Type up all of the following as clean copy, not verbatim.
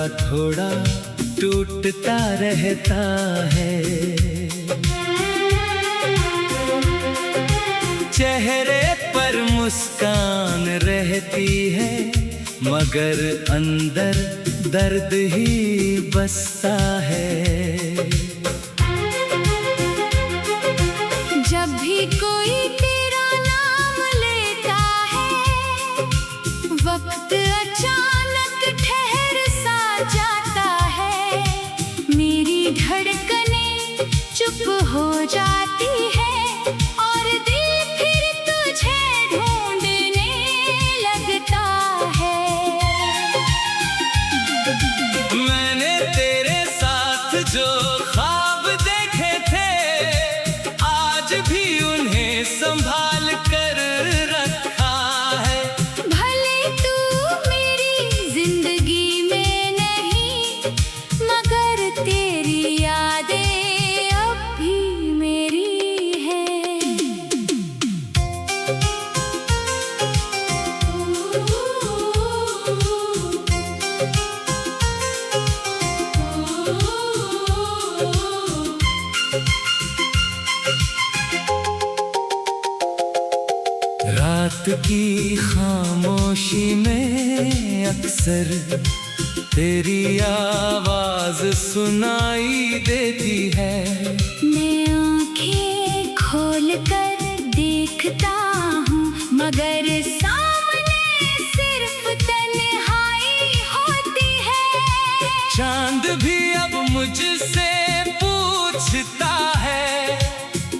थोड़ा टूटता रहता है। चेहरे पर मुस्कान रहती है, मगर अंदर दर्द ही बसता है। जब भी कोई तेरा नाम लेता है, वक्त अचानक ठहर सा जाता है। मेरी धड़कनें चुप हो जाती है और दिल फिर तुझे ढूंढने लगता है। मैंने तेरे साथ जो ख्वाब देखे थे, आज भी उन्हें संभाल कर रखा है। भले तू मेरी जिंदगी में नहीं, मगर तेरी यादें अब भी मेरी है। रात की खामोशी में अक्सर तेरी आवाज सुनाई देती है। मैं आंखें खोल कर देखता हूँ, मगर सामने सिर्फ तन्हाई होती है। चांद भी अब मुझसे पूछता है,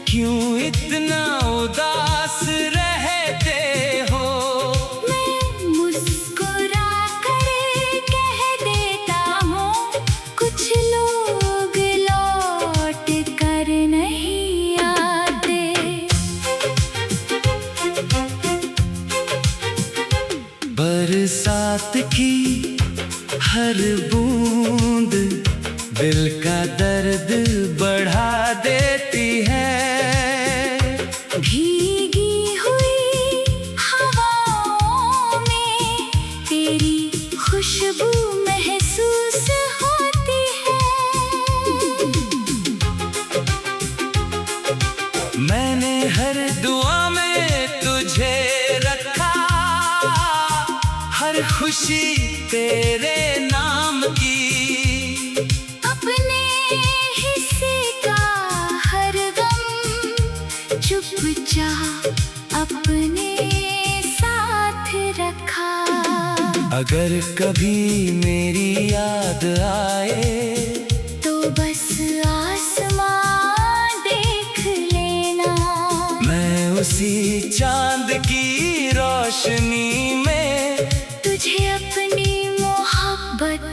क्यों इतना उदास रहते हो। मैं मुस्कुरा कर कह देता हूँ, कुछ लोग लौट कर नहीं आते। बरसात की हर बूंद दिल का दर्द बढ़ा देती है। भीगी हुई हवाओं में तेरी खुशबू महसूस होती है। मैंने हर दुआ में तुझे रखा, हर खुशी तेरे नाम की। अपने हिस्से का हर गम चुपचाप अपने साथ रखा। अगर कभी मेरी याद आए, तो बस आसमां देख लेना। मैं उसी चांद की रोशनी में तुझे अपनी मोहब्बत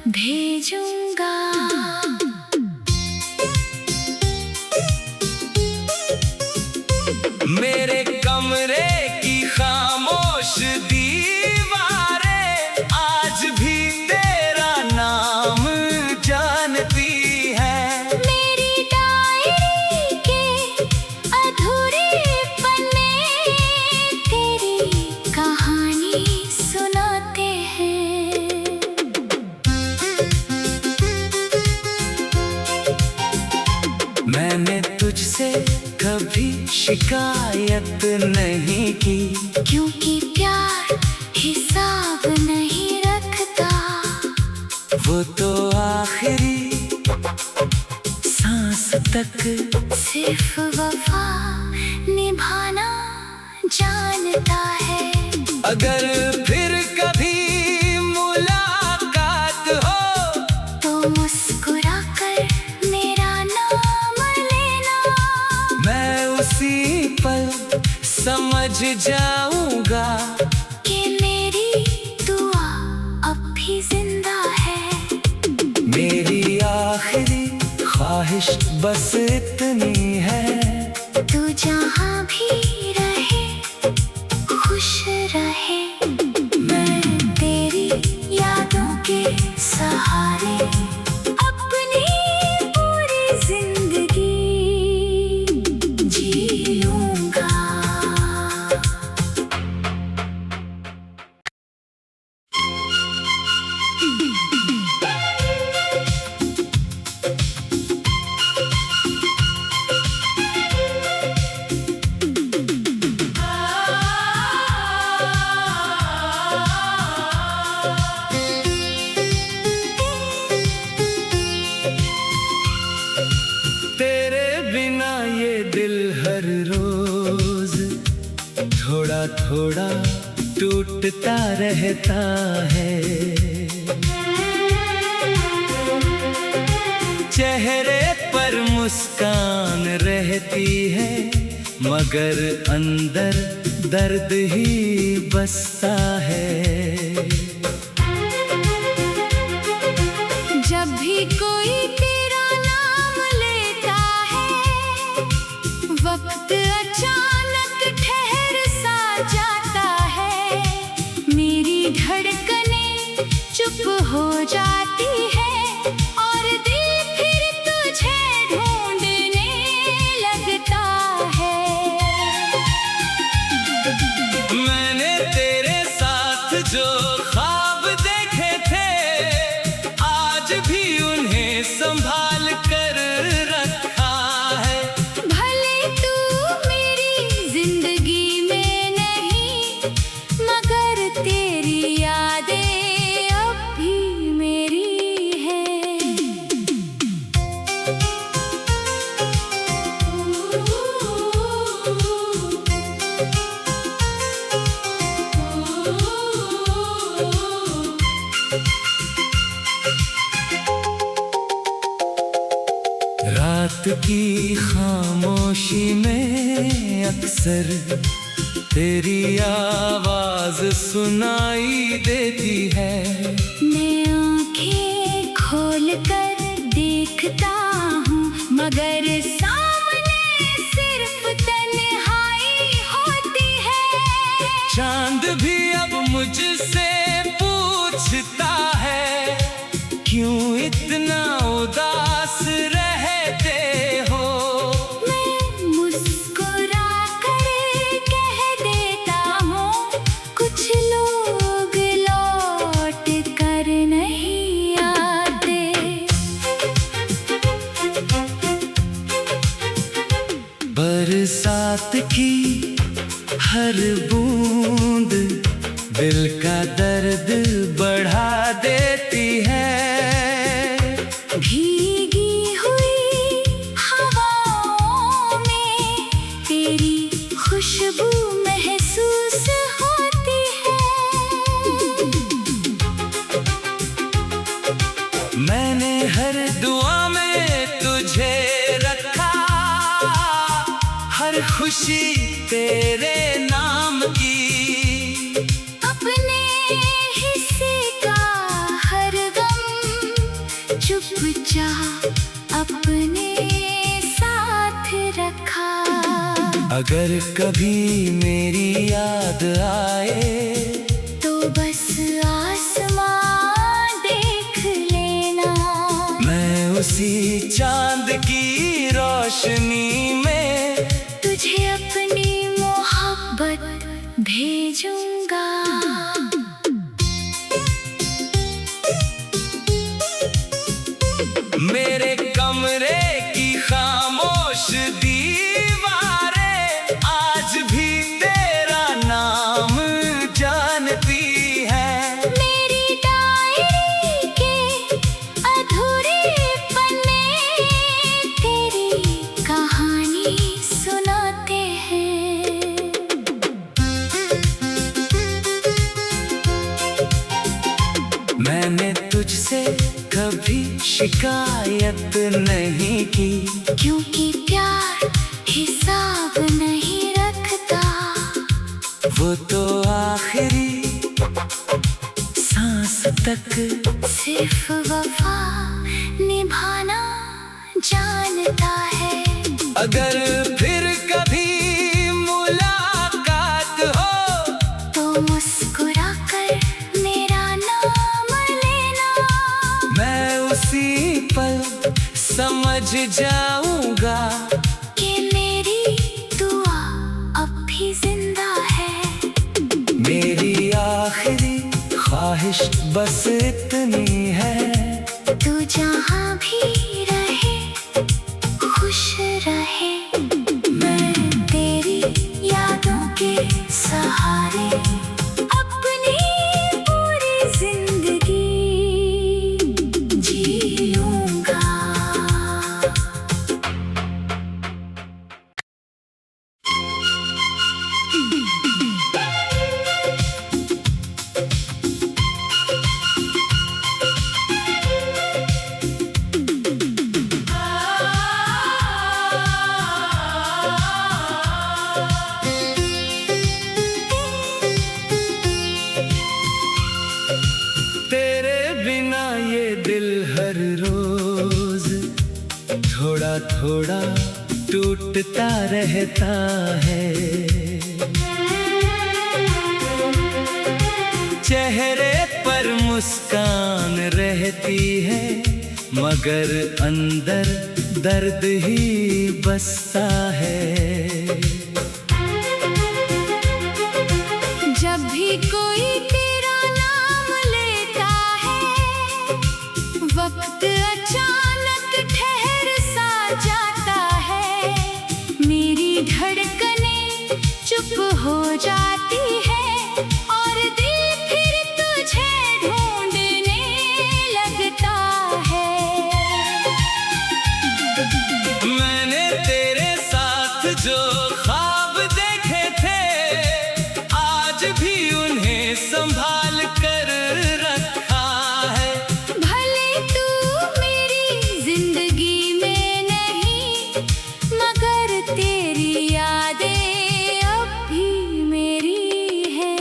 भेजूंगा। मेरे कमरे की खामोश दीवारें आज भी तेरा नाम जानती हैं। मेरी डायरी के अधूरे पन्ने तेरी कहानी सुनाते हैं। मैंने तुझसे कभी शिकायत नहीं की, क्योंकि प्यार हिसाब नहीं रखता। वो तो आखिरी सांस तक सिर्फ वफा निभाना जानता है। अगर फिर कभी मुलाकात हो, तो मुस्कुरा कर मेरा नाम लेना। मैं उसी पल समझ जाऊंगा कि मेरी दुआ अब भी जिंदा है। मेरी आखिरी ख्वाहिश बस इतनी है, तू जहाँ भी रहे खुश रहे। मैं तेरी यादों के सहारे अपनी पूरी जिंदगी जी लूंगा। थोड़ा टूटता रहता है। चेहरे पर मुस्कान रहती है, मगर अंदर दर्द ही बसता है। जब भी कोई तेरा नाम लेता है, वक्त अचानक ठहर सा जाता है। मेरी धड़कनें चुप हो जाती है और दिल फिर तुझे ढूंढने लगता है। मैंने तेरे साथ जो ख्वाब देखे थे, आज भी उन्हें संभाल कर रखा है। भले तू मेरी जिंदगी में नहीं, मगर तेरी यादें अब भी मेरी है। रात की खामोशी में अक्सर तेरी आवाज सुनाई देती है। मैं आंखें खोल कर देखता हूँ, मगर सामने सिर्फ तन्हाई होती है। चांद भी अब मुझसे पूछता है, क्यों इतना उदास रहते हो। मैं मुस्कुरा कर कह देता हूँ, कुछ लोग लौट कर नहीं आते। बरसात की हर बूंद दिल का दर्द बढ़ा देती है। भीगी हुई हवाओं में तेरी खुशबू महसूस होती है। मैंने हर दुआ में तुझे रखा, हर खुशी तेरे नाम की। अपने हिस्से का हर गम चुपचाप अपने साथ रखा। अगर कभी मेरी याद आए, तो बस आसमां देख लेना। मैं उसी चांद की रोशनी में तुझे अपनी मोहब्बत भेजूंगा। मेरे कमरे की खामोश दीवारें आज भी तेरा नाम जानती है। मेरी डायरी के अधूरे पन्ने तेरी कहानी सुनाते हैं। मैंने तुझसे कभी शिकायत नहीं की, क्योंकि प्यार हिसाब नहीं रखता। वो तो आखिरी सांस तक सिर्फ वफा निभाना जानता है। अगर फिर कभी मुलाकात हो, तो मुस्कुरा कर मेरा नाम लेना। मैं उसी पल समझ जाऊंगा कि मेरी दुआ अब भी जिंदा है। मेरी आखिरी ख्वाहिश बस इतनी है, तू जहाँ भी रहे खुश रहे। मैं तेरी यादों के सहारे अपनी पूरी जिंदगी जी लूंगा। थोड़ा थोड़ा टूटता रहता है। चेहरे पर मुस्कान रहती है, मगर अंदर दर्द ही बसता है। जब भी कोई तेरा नाम लेता है, वक्त अचानक ठहर सा जाता है। मेरी धड़कनें चुप हो जाती है और दिल फिर तुझे ढूंढने लगता है। मैंने तेरे साथ जो ख्वाब देखे थे, आज भी उन्हें संभाल कर रखा है। भले तू मेरी जिंदगी में नहीं, मगर तेरी यादें अब भी मेरी हैं।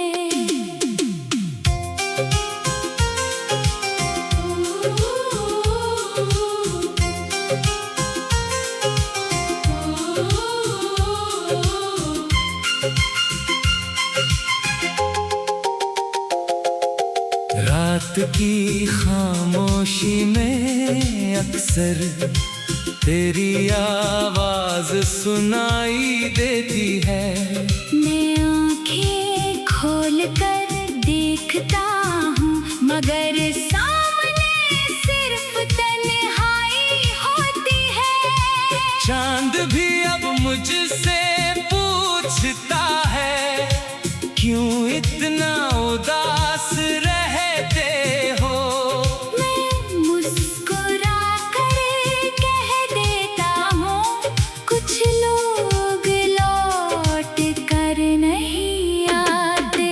रात की खामोशी में अक्सर तेरी आवाज सुनाई देती है। मैं आंखें खोल कर देखता हूँ, मगर सामने सिर्फ तन्हाई होती है। चांद भी अब मुझसे पूछता है, क्यों इतना उदास रहते हो। मैं मुस्कुरा कर कह देता हूँ, कुछ लोग लौट कर नहीं आते।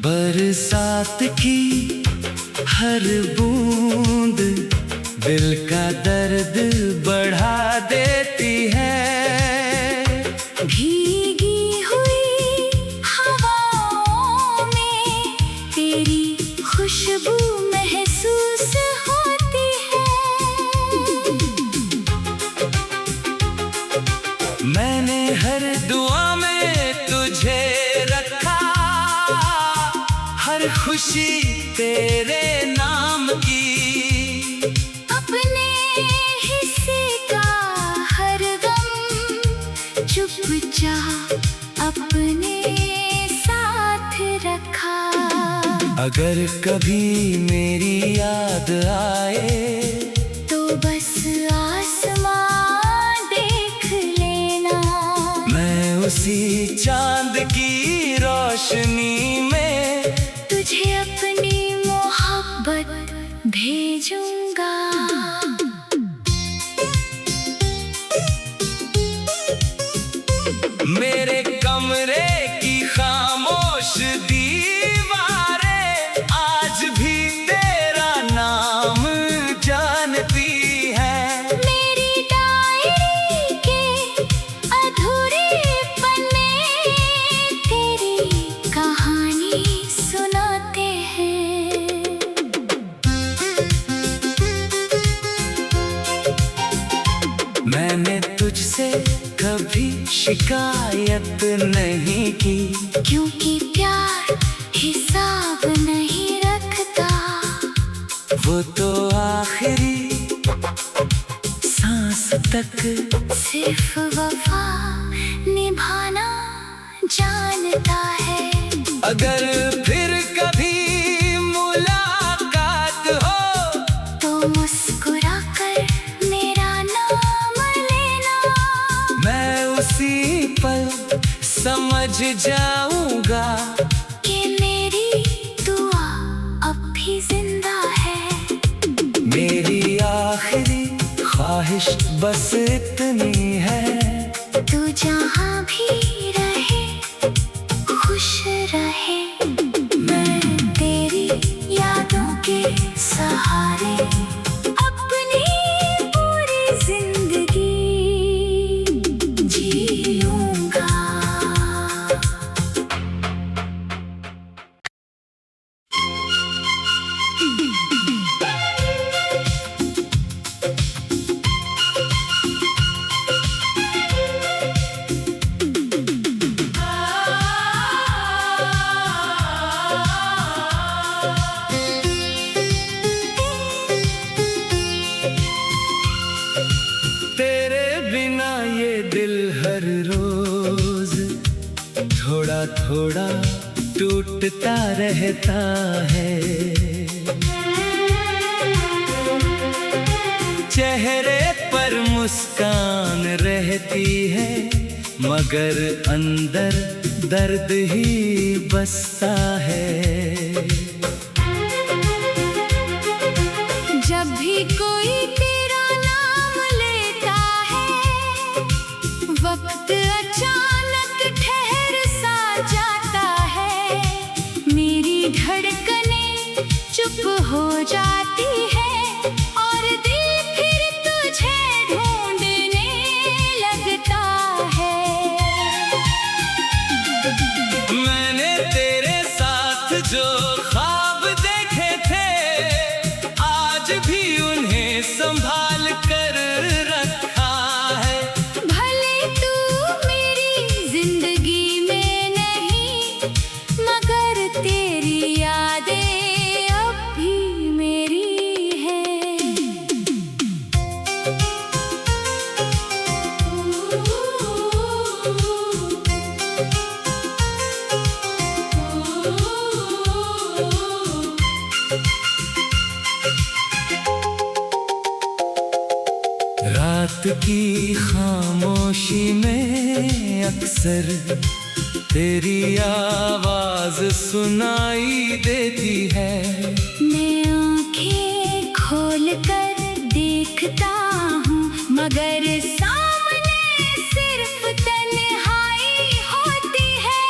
बरसात की हर बूंद दिल का दर्द बढ़ा देती है। भीगी हुई हवाओं में तेरी खुशबू महसूस होती है। मैंने हर दुआ में तुझे रखा, हर खुशी तेरे नाम की। अपने हिस्से का हर गम चुपचाप अपने साथ रखा। अगर कभी मेरी याद आए, तो बस आसमां देख लेना। मैं उसी चांद की रोशनी में तुझे अपनी मोहब्बत भेजूंगा। मेरे कमरे की खामोश दीवारें आज भी तेरा नाम जानती हैं। मेरी डायरी के अधूरे पन्ने तेरी कहानी सुनाते हैं। मैंने तुझसे कभी शिकायत नहीं की, क्योंकि प्यार हिसाब नहीं रखता। वो तो आखिरी सांस तक सिर्फ वफा निभाना जानता है। अगर फिर कभी मुलाकात हो, तो मुस्कुरा कर मेरा नाम लेना। मैं उसी पल समझ जाऊंगा कि मेरी दुआ अब भी जिंदा है। मेरी आखिरी ख्वाहिश बस इतनी है, तू जहाँ भी रहे खुश रहे। मैं तेरी यादों के सहारे अपनी पूरी जिंदगी जीऊंगा। थोड़ा टूटता रहता है। चेहरे पर मुस्कान रहती है, मगर अंदर दर्द ही बसता है। जब भी कोई तेरा नाम लेता है, वक्त अचानक ठहर सा जाता है। मेरी धड़कनें चुप हो जाती है और दिल फिर तुझे ढूंढने लगता है। मैंने तेरे साथ जो ख्वाब देखे थे, आज भी उन्हें संभाल कर रखा है। भले तू मेरी जिंदगी में नहीं, मगर तेरी यादें अब भी मेरी हैं। रात की खामोशी में अक्सर तेरी आवाज सुनाई देती है। मैं आंखें खोल कर देखता हूँ, मगर सामने सिर्फ तन्हाई होती है।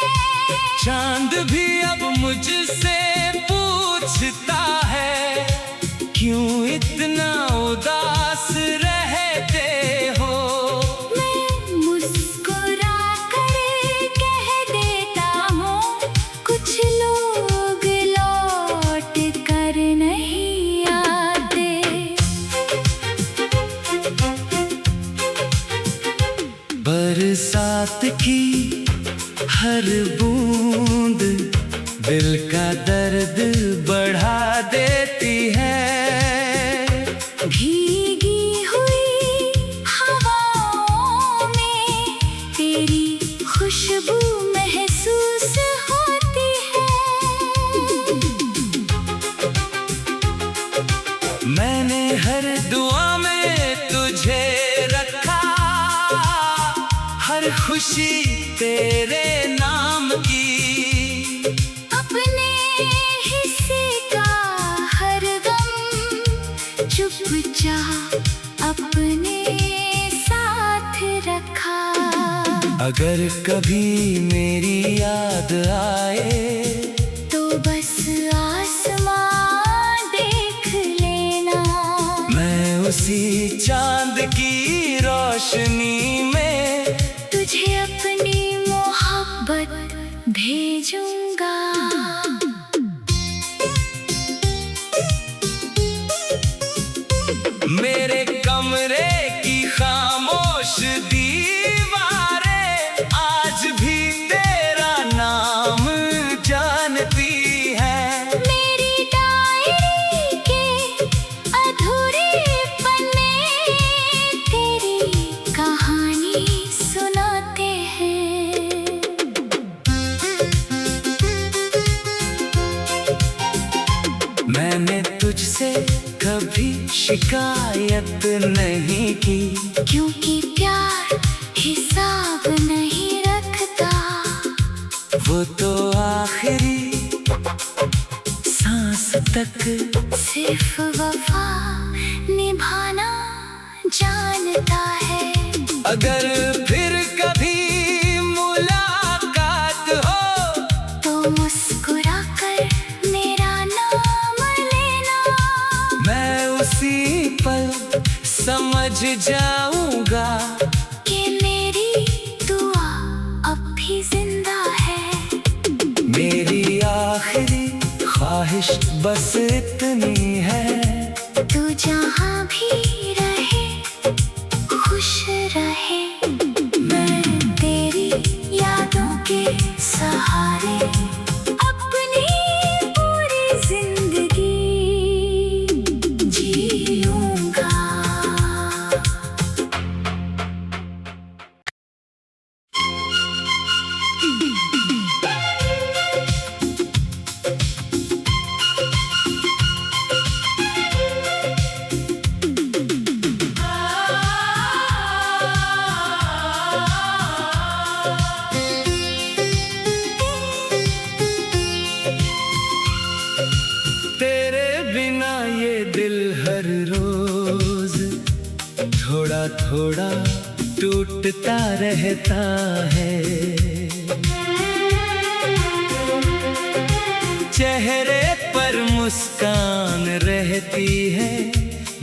चांद भी अब मुझसे पूछता है, क्यों इतना उदास रहते हो। मैं मुस्कुरा कर कह देता हूँ, कुछ लोग लौट कर नहीं आते। बरसात की हर बूंद दिल का दर्द बढ़ा देती है। भीगी हुई हवाओं में तेरी खुशबू महसूस होती है। मैंने हर दुआ में तुझे रखा, हर खुशी तेरे नाम की। अपने हिस्से का हर गम चुपचाप अपने साथ रखा। अगर कभी मेरी याद आए, तो बस आसमां देख लेना। मैं उसी चांद की रोशनी में तुझे अपनी मोहब्बत भेजूंगा। मेरे कमरे की खामोश दीवारें आज भी तेरा नाम जानती हैं। मेरी डायरी के अधूरे पन्ने तेरी कहानी सुनाते हैं। मैंने तुझसे कभी शिकायत नहीं की, क्योंकि प्यार हिसाब नहीं रखता। वो तो आखिरी सांस तक सिर्फ वफा निभाना जानता है। अगर फिर कभी मुलाकात हो, तो मुस्कुरा कर मेरा नाम लेना। मैं उसी पल समझ जाऊंगा कि मेरी दुआ अब भी जिंदा है। मेरी आखिरी ख्वाहिश बस इतनी है, तू जहाँ भी रहे खुश रहे। मैं तेरी यादों के सहारे अपनी पूरी जिंदगी जीऊंगा। ये दिल हर रोज थोड़ा थोड़ा टूटता रहता है। चेहरे पर मुस्कान रहती है,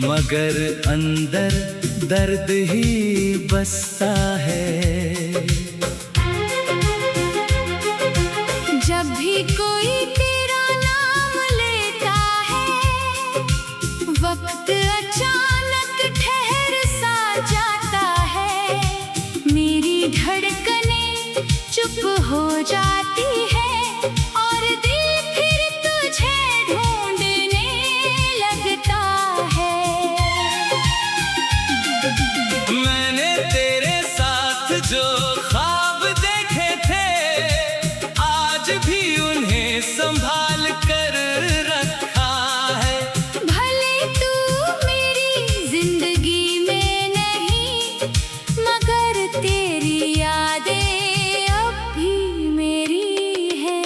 मगर अंदर दर्द ही बसता है। जब भी कोई तेरा नाम लेता है, वक्त अचानक ठहर सा जाता है। मेरी धड़कनें चुप हो जाती है और दिल फिर तुझे ढूंढने लगता है। मैंने तेरे साथ जो ख्वाब देखे थे, आज भी उन्हें संभाल कर रखा है। भले तू मेरी जिंदगी में नहीं, मगर तेरी यादें अब भी मेरी हैं।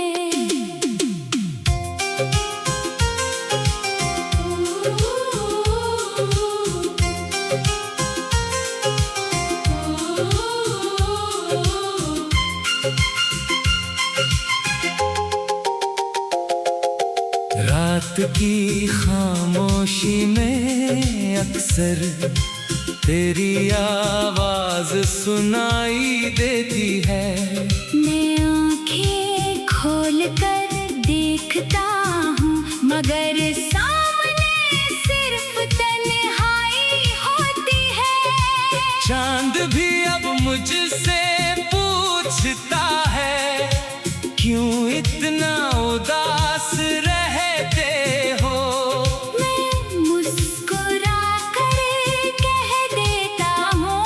रात की खामोशी में अक्सर तेरी आवाज सुनाई देती है। मैं आंखें खोल कर देखता हूँ, मगर सामने सिर्फ तन्हाई होती है। चांद भी अब मुझसे पूछता है, क्यों इतना उदास रहते हो। मैं मुस्कुरा कर कह देता हूँ,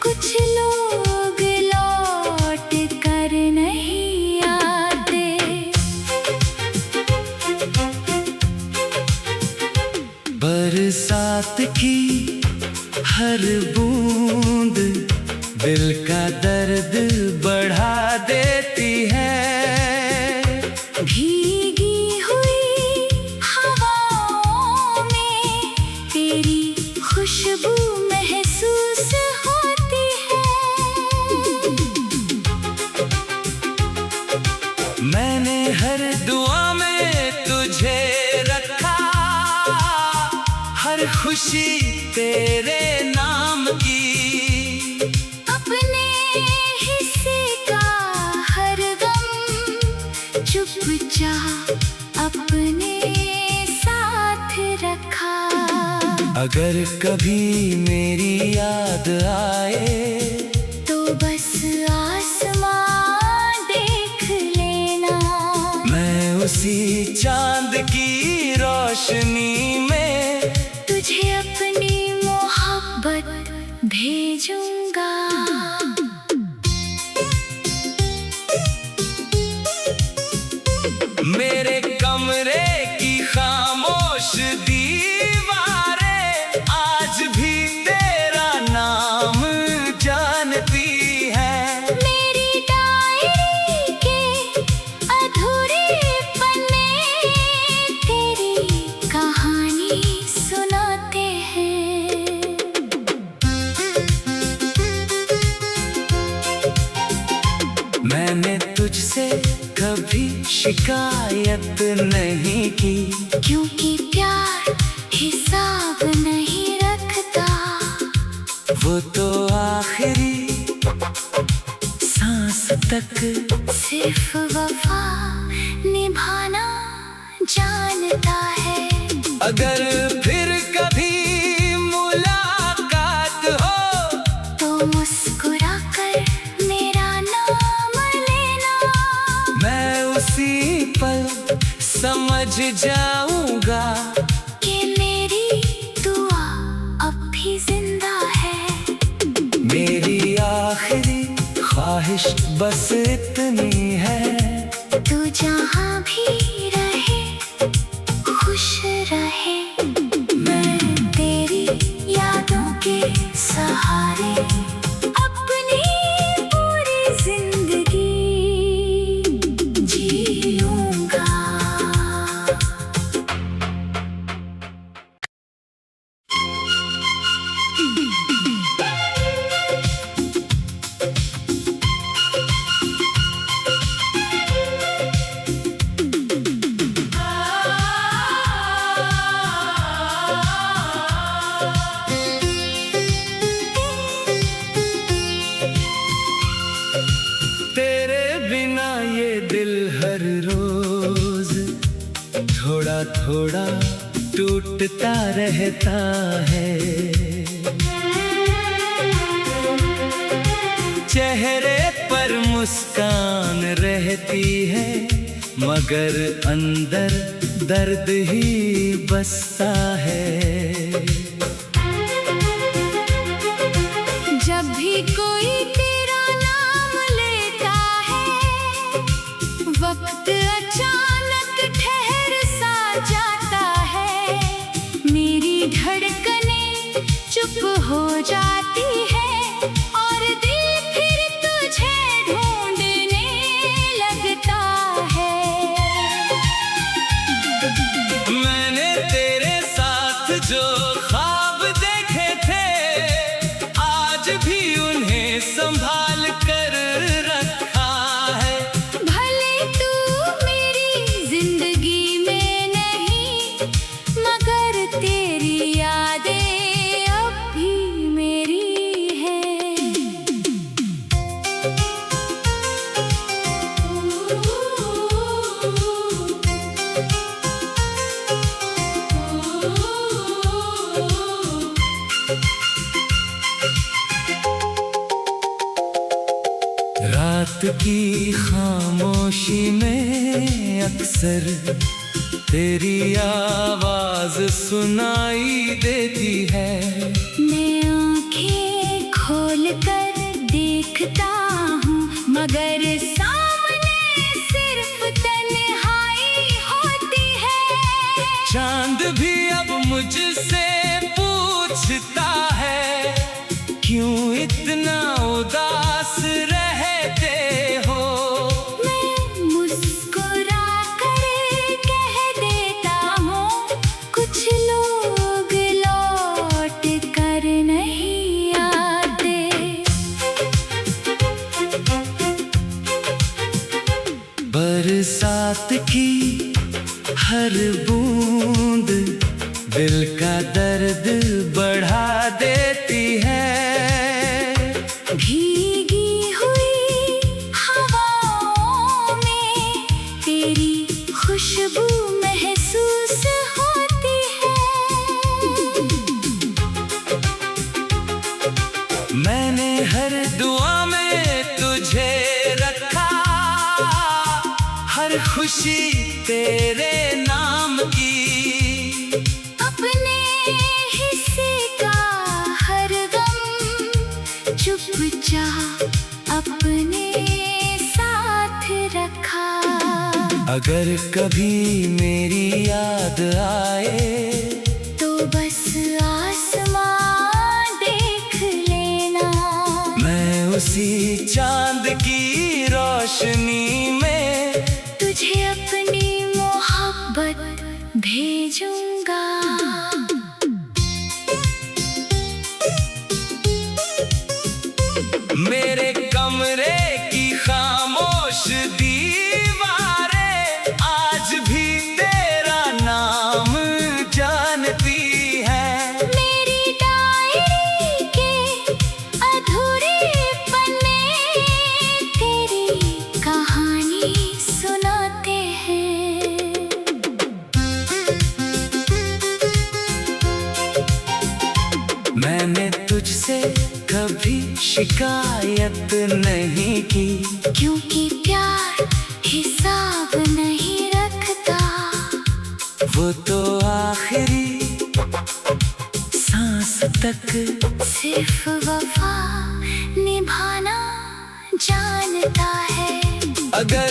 कुछ लोग लौट कर नहीं आते। बरसात की हर बूंद दिल का दर्द बढ़ा देती है। भीगी हुई हवाओं में तेरी खुशबू महसूस होती है। मैंने हर दुआ में तुझे रखा, हर खुशी तेरे नाम की। अपने हिस्से का हर गम चुपचाप अपने साथ रखा। अगर कभी मेरी याद आए, तो बस आसमां देख लेना। मैं उसी चांद की रोशनी में तुझे अपनी मोहब्बत भेजूंगा। मेरे कमरे की खामोश दीवारें आज भी तेरा नाम जानती हैं। मेरी डायरी के अधूरे पन्ने तेरी कहानी सुनाते हैं। मैंने तुझसे कभी शिकायत नहीं की, क्योंकि प्यार हिसाब नहीं रखता। वो तो आखिरी सांस तक सिर्फ वफा निभाना जानता है। अगर फिर कभी मुलाकात हो, तो मुस्कुरा कर मेरा नाम लेना। मैं उसी पल समझ जाऊंगा कि मेरी दुआ अब भी जिंदा है। मेरी आखिरी ख्वाहिश बस इतनी है, तू जहाँ भी रहे खुश रहे। मैं तेरी यादों के सहारे थोड़ा टूटता रहता है। चेहरे पर मुस्कान रहती है, मगर अंदर दर्द ही बसता है। जब भी कोई तेरा नाम लेता है, वक्त अचानक ठहर सा जाता है। मेरी धड़कनें चुप हो जाती है और दिल फिर तुझे ढूंढने लगता है। मैंने तेरे साथ जो ख्वाब देखे थे, आज भी उन्हें संभाल कर रखा है। भले तू मेरी जिंदगी में नहीं, मगर तेरी यादें अब भी मेरी है। रात की खामोशी में अक्सर तेरी आवाज सुनाई देती है। मैं आंखें खोल कर देखता हूँ, मगर सामने सिर्फ तन्हाई होती है। चांद भी अब मुझसे पूछता है, क्यों इतना उदास रहते हो। मैं मुस्कुरा कर कह देता हूँ, कुछ लोग लौट कर नहीं आते। बरसात की हर बूंद दिल का दर्द बढ़ा देती है। भीगी हुई हवाओं में तेरी खुशबू महसूस होती है। मैंने हर दुआ में तुझे रखा, हर खुशी तेरे नाम की। अपने हिस्से का हर गम चुपचाप अपने साथ रखा। अगर कभी मेरी याद आए, तो बस आसमां देख लेना। मैं उसी चांद की रोशनी में तुझे अपनी मोहब्बत भेजूंगा। मेरे कमरे की खामोश दीवारें आज भी तेरा नाम जानती हैं। मेरी डायरी के अधूरे पन्ने तेरी कहानी सुनाते हैं। मैंने तुझसे कभी शिकायत नहीं की, क्योंकि प्यार हिसाब नहीं रखता। वो तो आखिरी सांस तक सिर्फ वफा निभाना जानता है। अगर